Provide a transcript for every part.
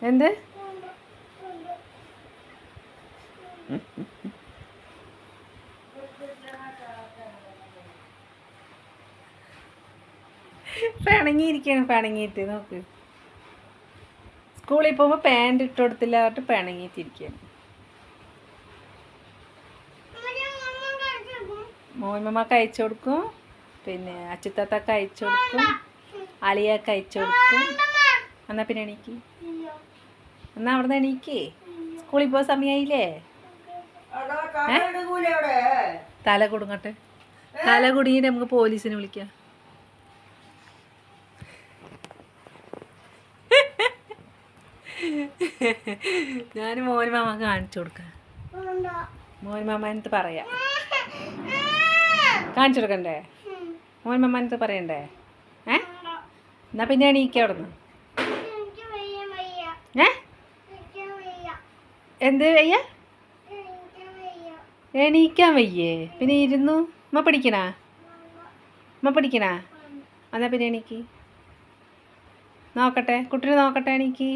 എന്ത് പിണങ്ങിയിരിക്കണം. പിണങ്ങിയിട്ട് നോക്ക്, സ്കൂളിൽ പോകുമ്പോൾ പാൻറ് ഇട്ട് കൊടുത്തില്ല പറഞ്ഞിട്ട് പിണങ്ങിയിട്ടിരിക്കുകയാണ്. മോൻമമ്മക്ക് അയച്ചു കൊടുക്കും, പിന്നെ അച്ചുത്താത്തക്ക് അയച്ചു കൊടുക്കും, അളിയൊക്കെ അയച്ചു കൊടുക്കും. എന്നാൽ പിന്നെ എണീക്ക്, എന്നാൽ അവിടെ നിന്ന് എണീക്കേ, സ്കൂളിൽ പോകാൻ സമയമായില്ലേ? തല കൊടുങ്ങട്ടെ, തല കുടുങ്ങിയിട്ട് നമുക്ക് പോലീസിനെ വിളിക്കാം. ഞാൻ മോൻമാമ കാണിച്ചു കൊടുക്കാം. മോൻമാമനത്ത് പറയാം, കാണിച്ചു കൊടുക്കണ്ടേ? മോൻമാമനത്ത് പറയണ്ടേ? എന്നാ പിന്നെ എണീക്ക അവിടെ നിന്ന്. എന്ത് വയ്യ? എണീക്കാൻ വയ്യേ? പിന്നെ ഇരുന്നു ഉമ്മ പിടിക്കണ? എന്നാ പിന്നെ എണീക്ക്, നോക്കട്ടെ, കുട്ടീനെ നോക്കട്ടെ, എണീക്ക്.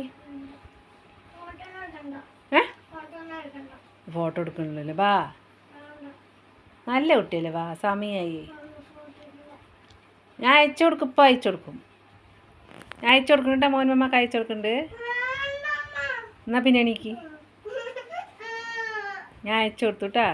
ഫോട്ടോ എടുക്കണല്ലോ, വാ, നല്ല കുട്ടിയല്ലേ, വാ, സമയമായി. ഞാൻ അയച്ചു കൊടുക്കും, ഇപ്പം അയച്ചു കൊടുക്കും. ഞാൻ അയച്ചു കൊടുക്കുന്നുണ്ട്, മോൻമമ്മക്ക് അയച്ചു കൊടുക്കുന്നുണ്ട്. എന്നാൽ പിന്നെ എണീക്ക്, ഞാൻ അയച്ചു കൊടുത്തു കേട്ടാ.